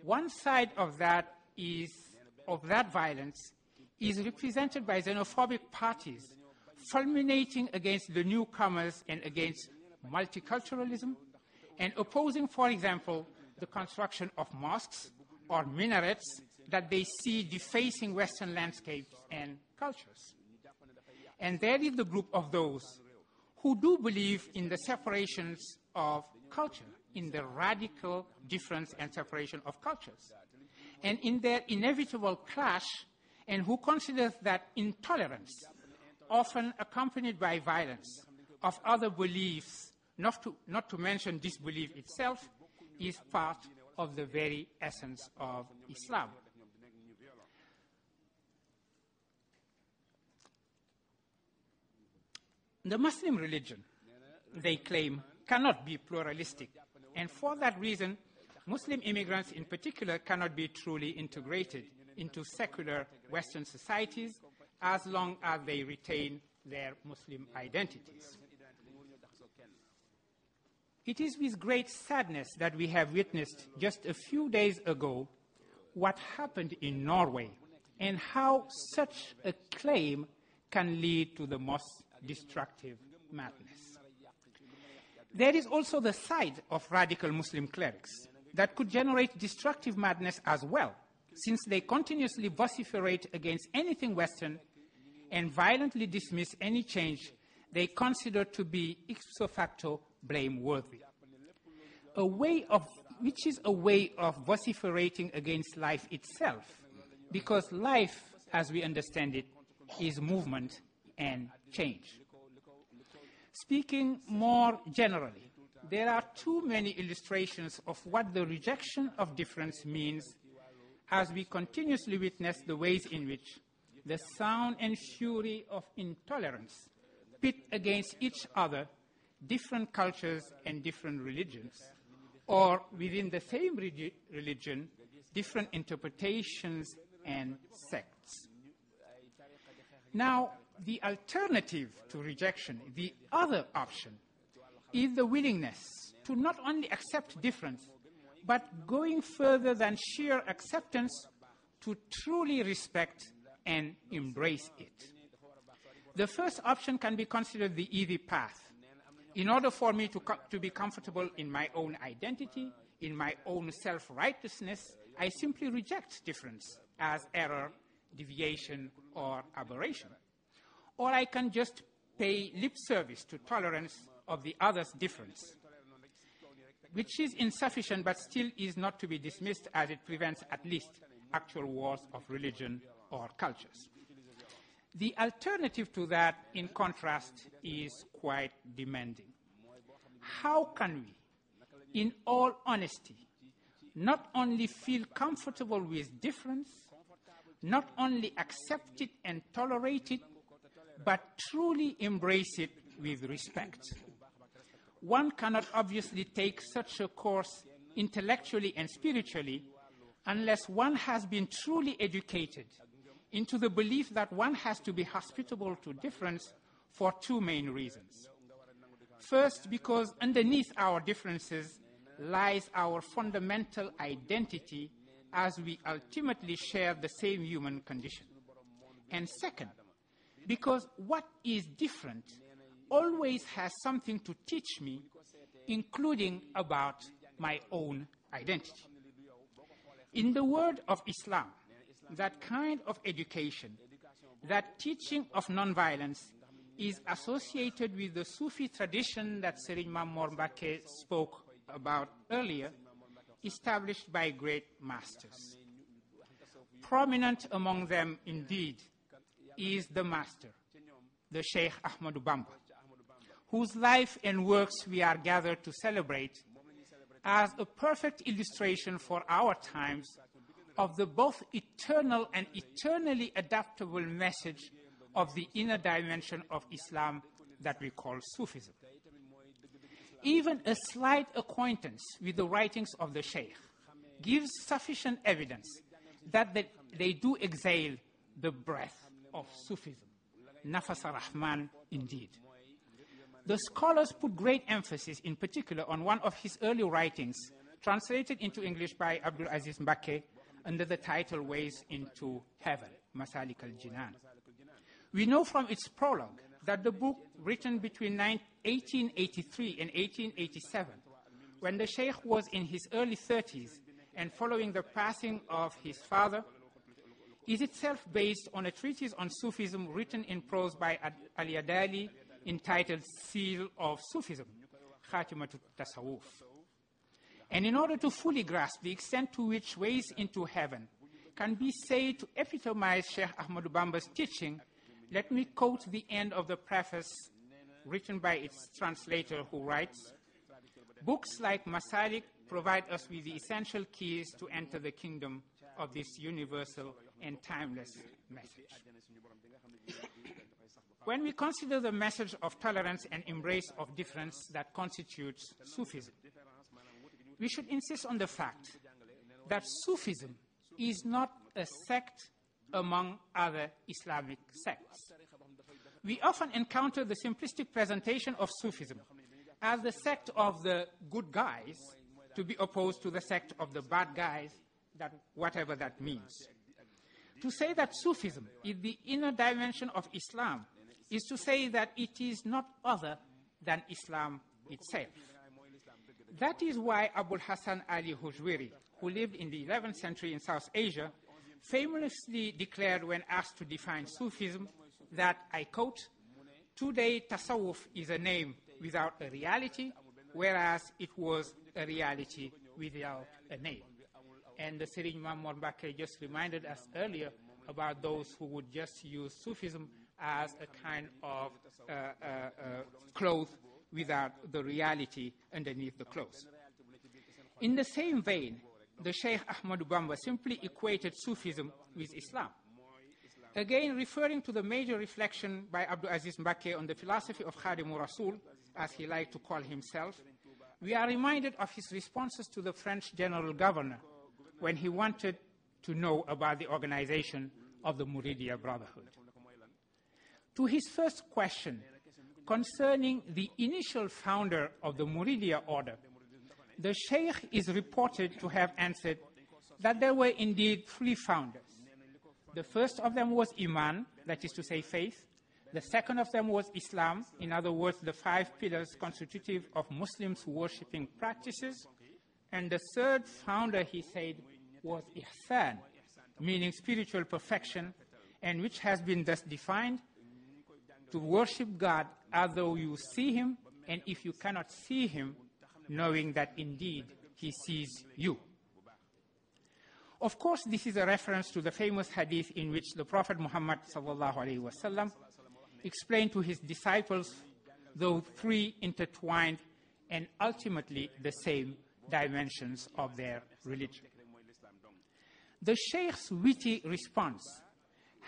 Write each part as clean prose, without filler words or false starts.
One side of that violence is represented by xenophobic parties fulminating against the newcomers and against multiculturalism and opposing, for example, the construction of mosques or minarets that they see defacing Western landscapes and cultures. And there is the group of those who do believe in the separations of culture, in the radical difference and separation of cultures, and in their inevitable clash, and who consider that intolerance, often accompanied by violence, of other beliefs, not to mention disbelief itself, is part of the very essence of Islam. The Muslim religion, they claim, cannot be pluralistic, and for that reason, Muslim immigrants in particular cannot be truly integrated into secular Western societies as long as they retain their Muslim identities. It is with great sadness that we have witnessed just a few days ago what happened in Norway and how such a claim can lead to the most destructive madness. There is also the side of radical Muslim clerics that could generate destructive madness as well, since they continuously vociferate against anything Western and violently dismiss any change they consider to be ipso facto blameworthy. Which is a way of vociferating against life itself, because life, as we understand it, is movement and change. Speaking more generally, there are too many illustrations of what the rejection of difference means as we continuously witness the ways in which the sound and fury of intolerance pit against each other different cultures and different religions, or within the same religion, different interpretations and sects. Now, the alternative to rejection, the other option, is the willingness to not only accept difference, but going further than sheer acceptance, to truly respect and embrace it. The first option can be considered the easy path. In order for me to be comfortable in my own identity, in my own self-righteousness, I simply reject difference as error, deviation, or aberration. Or I can just pay lip service to tolerance of the other's difference, which is insufficient but still is not to be dismissed, as it prevents at least actual wars of religion or cultures. The alternative to that, in contrast, is quite demanding. How can we, in all honesty, not only feel comfortable with difference, not only accept it and tolerate it, but truly embrace it with respect? One cannot obviously take such a course intellectually and spiritually unless one has been truly educated into the belief that one has to be hospitable to difference for two main reasons. First, because underneath our differences lies our fundamental identity, as we ultimately share the same human condition. And second, because what is different always has something to teach me, including about my own identity. In the word of Islam, that kind of education, that teaching of nonviolence, is associated with the Sufi tradition that Souleymane Bachir Diagne spoke about earlier, established by great masters. Prominent among them, indeed, is the master, the Sheikh Ahmadou Bamba, whose life and works we are gathered to celebrate as a perfect illustration for our times of the both eternal and eternally adaptable message of the inner dimension of Islam that we call Sufism. Even a slight acquaintance with the writings of the Sheikh gives sufficient evidence that they do exhale the breath of Sufism. Nafas ar-Rahman, indeed. The scholars put great emphasis in particular on one of his early writings translated into English by Abdul Aziz Mbake under the title Ways into Heaven, Masalik al-Jinan. We know from its prologue that the book, written between 1883 and 1887, when the Sheikh was in his early 30s and following the passing of his father, is itself based on a treatise on Sufism written in prose by Ali Adali entitled Seal of Sufism, Khatimatut Tasawwuf. And in order to fully grasp the extent to which Ways into Heaven can be said to epitomize Sheikh Ahmadou Bamba's teaching, let me quote the end of the preface written by its translator, who writes, "Books like Masalik provide us with the essential keys to enter the kingdom of this universal and timeless message." When we consider the message of tolerance and embrace of difference that constitutes Sufism, we should insist on the fact that Sufism is not a sect among other Islamic sects. We often encounter the simplistic presentation of Sufism as the sect of the good guys to be opposed to the sect of the bad guys, whatever that means. To say that Sufism is the inner dimension of Islam is to say that it is not other than Islam itself. That is why Abul Hassan Ali Hujwiri, who lived in the 11th century in South Asia, famously declared when asked to define Sufism that, I quote, "Today Tasawwuf is a name without a reality, whereas it was a reality without a name." And the Serigne Mamour Mbake just reminded us earlier about those who would just use Sufism as a kind of cloth without the reality underneath the clothes. In the same vein, the Sheikh Ahmadou Bamba simply equated Sufism with Islam. Again, referring to the major reflection by Abdul Aziz Mbake on the philosophy of Khadimur Rasul, as he liked to call himself, we are reminded of his responses to the French general governor when he wanted to know about the organization of the Muridiya Brotherhood. To his first question concerning the initial founder of the Muridiya order, the Sheikh is reported to have answered that there were indeed 3 founders. The first of them was Iman, that is to say faith. The second of them was Islam, in other words, the 5 pillars constitutive of Muslims' worshipping practices. And the third founder, he said, was Ihsan, meaning spiritual perfection, and which has been thus defined: to worship God as though you see him, and if you cannot see him, knowing that indeed he sees you. Of course, this is a reference to the famous hadith in which the Prophet Muhammad ﷺ explained to his disciples those 3 intertwined and ultimately the same dimensions of their religion. The Sheikh's witty response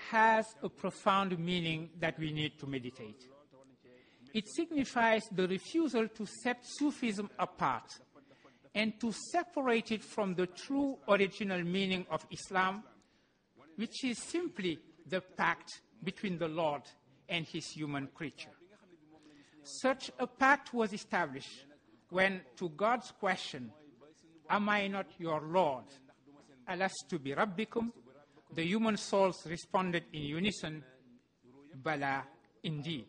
has a profound meaning that we need to meditate. It signifies the refusal to set Sufism apart and to separate it from the true original meaning of Islam, which is simply the pact between the Lord and his human creature. Such a pact was established when, to God's question, "Am I not your Lord? Alastu bi Rabbikum?" the human souls responded in unison, "Bala, indeed."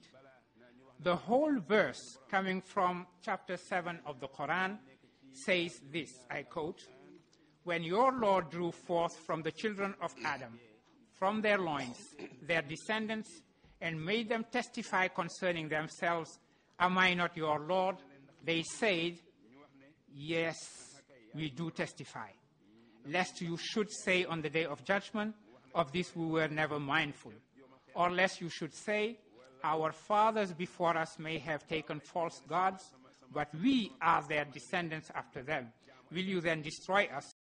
The whole verse, coming from chapter 7 of the Quran, says this, I quote, "When your Lord drew forth from the children of Adam, from their loins, their descendants, and made them testify concerning themselves, 'Am I not your Lord?' they said, 'Yes, we do testify,' lest you should say on the day of judgment, 'Of this we were never mindful,' or lest you should say, 'Our fathers before us may have taken false gods, but we are their descendants after them. Will you then destroy us